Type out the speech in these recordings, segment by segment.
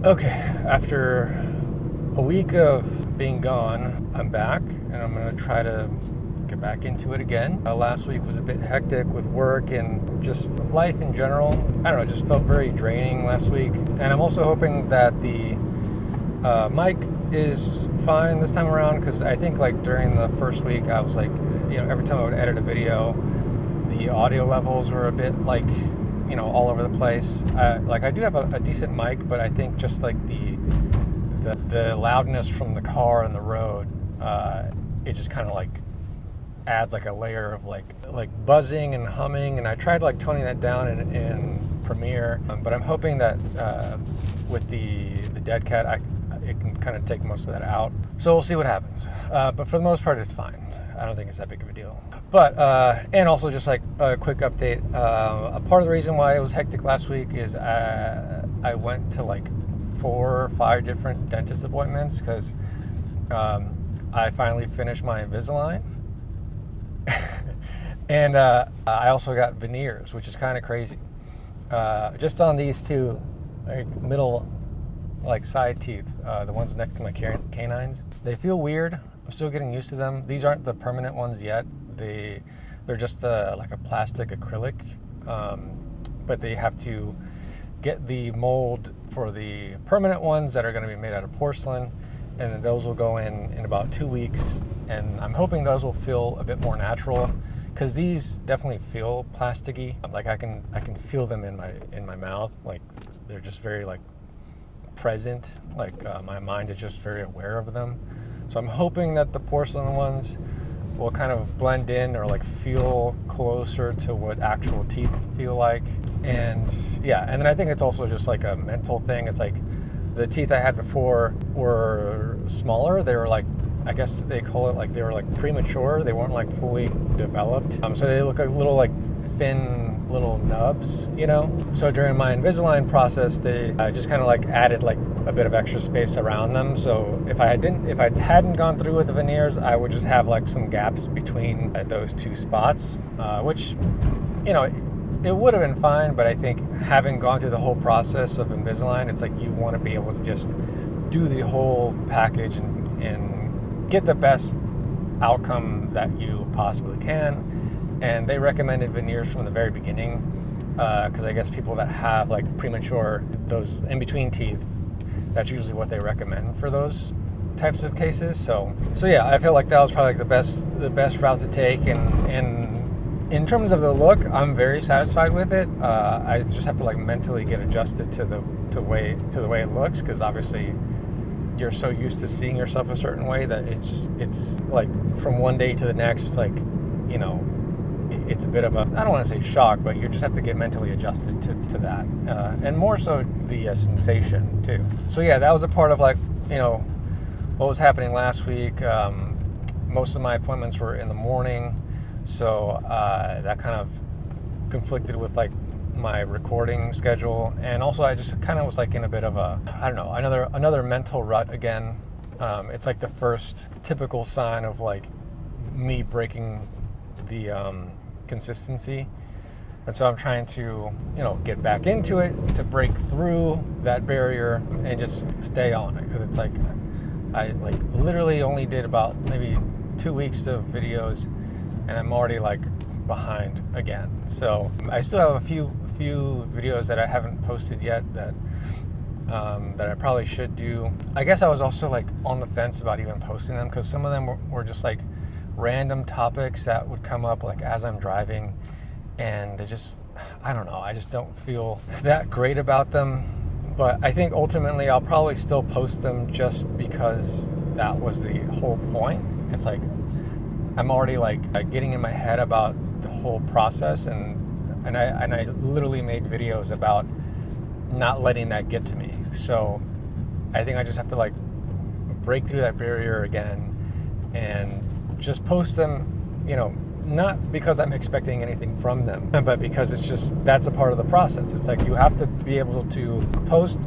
Okay, after a week of being gone, I'm back and I'm going to try to get back into it again. Last week was a bit hectic with work and just life in general. I don't know, it just felt very draining last week. And I'm also hoping that the mic is fine this time around, because I think like during the first week I was like, every time I would edit a video, the audio levels were a bit like, all over the place. I do have a decent mic, but I think just like the loudness from the car and the road, it just kind of like adds like a layer of like buzzing and humming. And I tried like toning that down in Premiere, but I'm hoping that with the dead cat, it can kind of take most of that out. So we'll see what happens. But for the most part, it's fine. I don't think it's that big of a deal. But, and also just like a quick update, a part of the reason why it was hectic last week is I went to like 4 or 5 different dentist appointments because I finally finished my Invisalign. And I also got veneers, which is kind of crazy. Just on these two middle side teeth, the ones next to my canines. They feel weird. I'm still getting used to them. These aren't the permanent ones yet. They're just like a plastic acrylic, but they have to get the mold for the permanent ones that are going to be made out of porcelain, and those will go in about 2 weeks. And I'm hoping those will feel a bit more natural, because these definitely feel plasticky. Like I can feel them in my mouth. Like they're just very like present. Like my mind is just very aware of them. So I'm hoping that the porcelain ones will kind of blend in or like feel closer to what actual teeth feel like. And yeah, and then I think it's also just like a mental thing. It's like the teeth I had before were smaller. They were like, I guess they call it like they were like premature. They weren't like fully developed. So they look like little like thin little nubs, So during my Invisalign process, they just kind of like added like a bit of extra space around them. So if I hadn't gone through with the veneers, I would just have like some gaps between those 2 spots, which, it would have been fine. But I think having gone through the whole process of Invisalign, it's like you want to be able to just do the whole package and get the best outcome that you possibly can. And they recommended veneers from the very beginning, because I guess people that have like premature, those in between teeth, that's usually what they recommend for those types of cases. So yeah, I feel like that was probably like the best route to take. And in terms of the look, I'm very satisfied with it. I just have to like mentally get adjusted to the way it looks, because obviously you're so used to seeing yourself a certain way that it's like from one day to the next, like, it's a bit of a, I don't want to say shock, but you just have to get mentally adjusted to that. And more so the sensation too. So yeah, that was a part of like, what was happening last week. Most of my appointments were in the morning. So that kind of conflicted with like my recording schedule. And also I just kind of was like in a bit of a, I don't know, another mental rut again. It's like the first typical sign of like me breaking the consistency. And so I'm trying to, get back into it, to break through that barrier and just stay on it. Because it's like, I like literally only did about maybe 2 weeks of videos, and I'm already like behind again. So I still have a few videos that I haven't posted yet that I probably should do. I guess I was also like on the fence about even posting them, because some of them were just like random topics that would come up like as I'm driving, and they just, I don't know, I just don't feel that great about them. But I think ultimately I'll probably still post them, just because that was the whole point. It's like I'm already like getting in my head about the whole process, and I literally made videos about not letting that get to me. So I think I just have to like break through that barrier again and just post them, not because I'm expecting anything from them, but because it's just, that's a part of the process. It's like you have to be able to post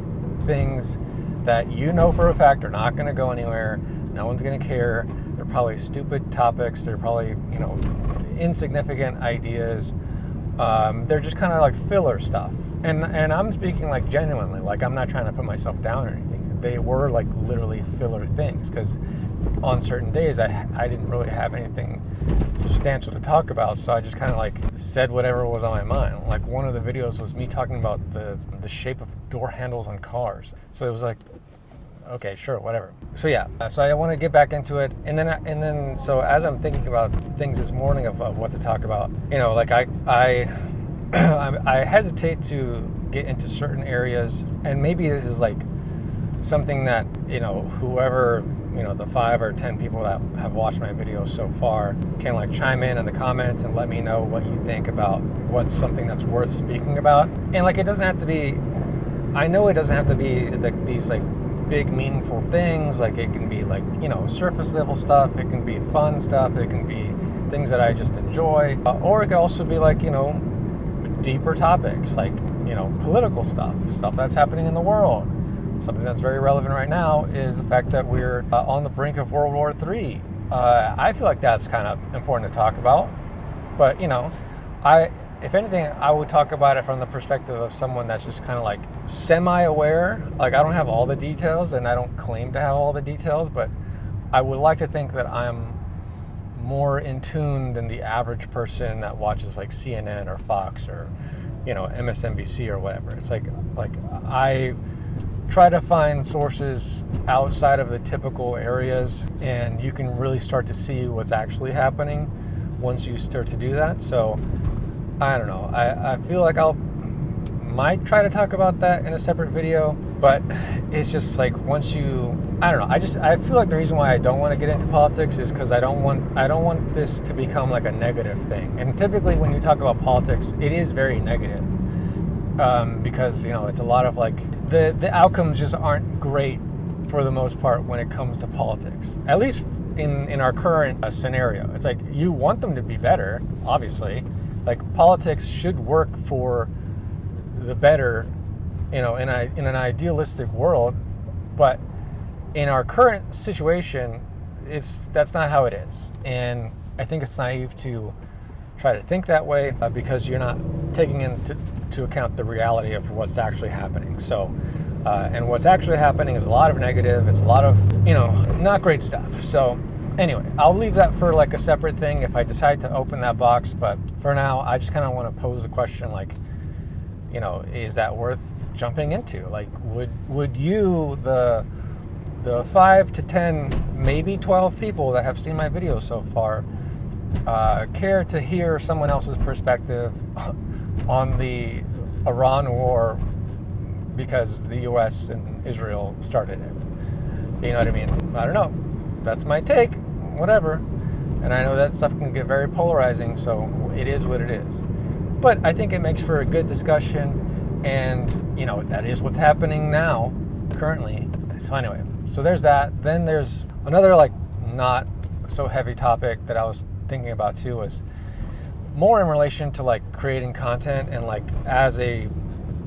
things that for a fact are not going to go anywhere. No one's going to care. They're probably stupid topics. They're probably, insignificant ideas. They're just kind of like filler stuff. And I'm speaking like genuinely, like I'm not trying to put myself down or anything. They were like literally filler things, because on certain days I didn't really have anything substantial to talk about, so I just kind of like said whatever was on my mind. Like one of the videos was me talking about the shape of door handles on cars. So it was like, okay, sure, whatever. So yeah, so I want to get back into it, and then so as I'm thinking about things this morning of what to talk about, you know, like I hesitate to get into certain areas, and maybe this is like something that, you know, whoever, you know, the 5 or 10 people that have watched my videos so far can like chime in the comments and let me know what you think about what's something that's worth speaking about. And like, it doesn't have to be, I know it doesn't have to be these like big meaningful things. Like it can be like, you know, surface level stuff, it can be fun stuff, it can be things that I just enjoy, or it could also be like, you know, deeper topics, like, you know, political stuff that's happening in the world. Something that's very relevant right now is the fact that we're on the brink of World War III. I feel like that's kind of important to talk about, but you know, if anything, I would talk about it from the perspective of someone that's just kind of like semi-aware. Like I don't have all the details, and I don't claim to have all the details, but I would like to think that I'm more in tune than the average person that watches like CNN or Fox or, you know, MSNBC or whatever. It's like I try to find sources outside of the typical areas, and you can really start to see what's actually happening once you start to do that. So I don't know, I feel like might try to talk about that in a separate video, but it's just like once you, I don't know, I feel like the reason why I don't want to get into politics is because I don't want this to become like a negative thing. And typically when you talk about politics, it is very negative, because, you know, it's a lot of like the outcomes just aren't great for the most part when it comes to politics, at least in our current scenario. It's like you want them to be better, obviously. Like politics should work for the better, you know, in an idealistic world, but in our current situation, that's not how it is. And I think it's naive to try to think that way, because you're not taking into account the reality of what's actually happening. So, and what's actually happening is a lot of negative. It's a lot of, you know, not great stuff. So anyway, I'll leave that for like a separate thing if I decide to open that box. But for now, I just kind of want to pose the question, like, you know, is that worth jumping into? Like, would you, the 5 to 10, maybe 12 people that have seen my videos so far, care to hear someone else's perspective on the Iran war because the US and Israel started it? You know what I mean? I don't know. That's my take. Whatever. And I know that stuff can get very polarizing, so it is what it is. But I think it makes for a good discussion, and, you know, that is what's happening now, currently. So anyway, so there's that. Then there's another, like, not so heavy topic that I was thinking about too, was more in relation to, like, creating content, and, like, as a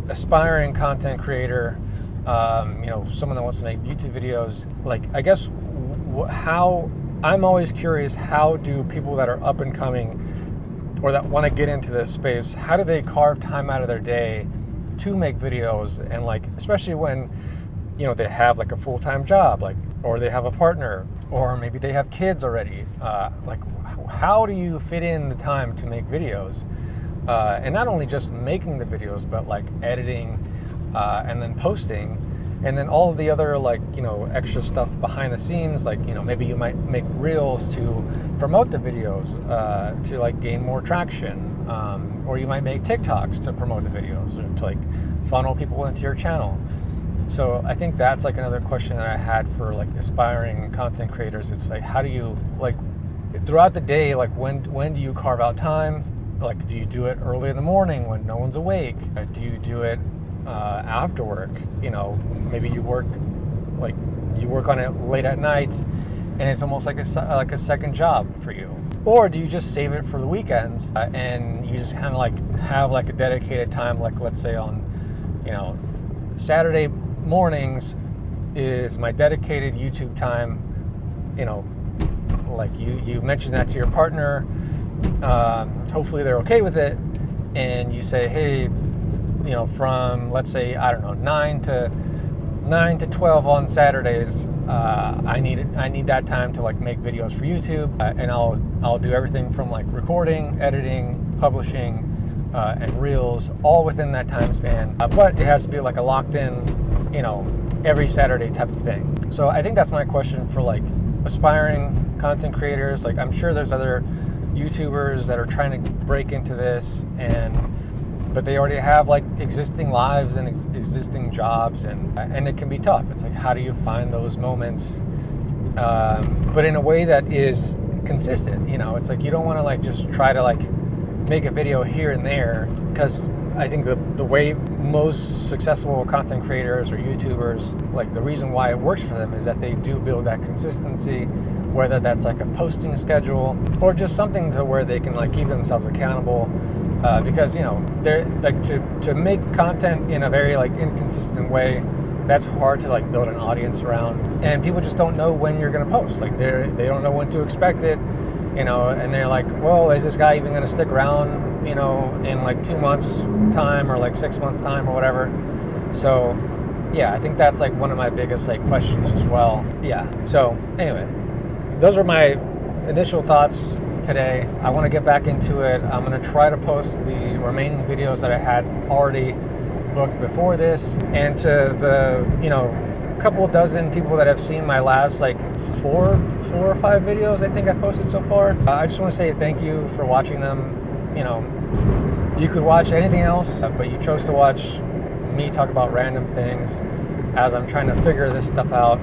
aspiring content creator, you know, someone that wants to make YouTube videos, like, I guess how, I'm always curious, how do people that are up and coming or that want to get into this space, how do they carve time out of their day to make videos? And like, especially when, you know, they have like a full-time job, like, or they have a partner, or maybe they have kids already. Like, how do you fit in the time to make videos? And not only just making the videos, but like editing, and then posting, and then all of the other, like, you know, extra stuff behind the scenes. Like, you know, maybe you might make reels to promote the videos, to like gain more traction, or you might make TikToks to promote the videos, or to like funnel people into your channel. So I think that's like another question that I had for like aspiring content creators. It's like, how do you, like, throughout the day, like when do you carve out time? Like, do you do it early in the morning when no one's awake? Do you do it after work? You know, maybe you work on it late at night, and it's almost like a second job for you. Or do you just save it for the weekends, and you just kind of like have like a dedicated time, like let's say on, you know, Saturday mornings is my dedicated YouTube time. You know, like you mention that to your partner. Hopefully they're okay with it, and you say, hey, you know, from, let's say, I don't know, 9 to 12 on Saturdays, I need that time to like make videos for YouTube, and I'll do everything from like recording, editing, publishing, and reels, all within that time span. But it has to be like a locked in, you know, every Saturday type of thing. So I think that's my question for like aspiring content creators. Like, I'm sure there's other YouTubers that are trying to break into this, but they already have like existing lives and existing jobs, and it can be tough. It's like, how do you find those moments, but in a way that is consistent? You know, it's like, you don't want to like just try to like make a video here and there, because I think the way most successful content creators or YouTubers, like, the reason why it works for them is that they do build that consistency, whether that's like a posting schedule or just something to where they can like keep themselves accountable, because, you know, they're like, to make content in a very like inconsistent way, that's hard to like build an audience around, and people just don't know when you're going to post. Like, they don't know when to expect it, you know, and they're like, well, is this guy even going to stick around, you know, in like 2 months time or like 6 months time or whatever. So yeah, I think that's like one of my biggest like questions as well. Yeah, so anyway, those are my initial thoughts today. I want to get back into it. I'm going to try to post the remaining videos that I had already booked before this, and to the, you know, couple dozen people that have seen my last like four or five videos I think I've posted so far. I just want to say thank you for watching them. You know, you could watch anything else, but you chose to watch me talk about random things as I'm trying to figure this stuff out,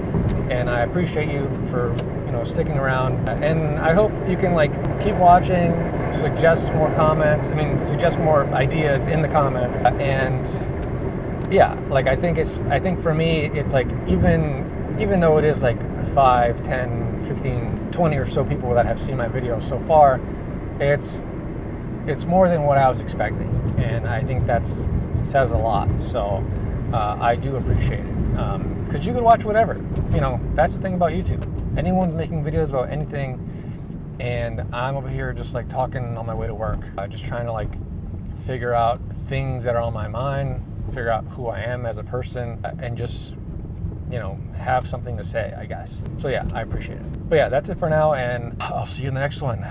and I appreciate you for, you know, sticking around, and I hope you can like keep watching, suggest more comments, suggest more ideas in the comments, and yeah, like, I think for me, it's like, even though it is like 5, 10, 15, 20 or so people that have seen my videos so far, it's more than what I was expecting, and I think that says a lot. So I do appreciate it, because you could watch whatever. You know, that's the thing about YouTube. Anyone's making videos about anything, and I'm over here just like talking on my way to work, just trying to like figure out things that are on my mind, figure out who I am as a person, and just, you know, have something to say, I guess. So yeah, I appreciate it. But yeah, that's it for now, and I'll see you in the next one.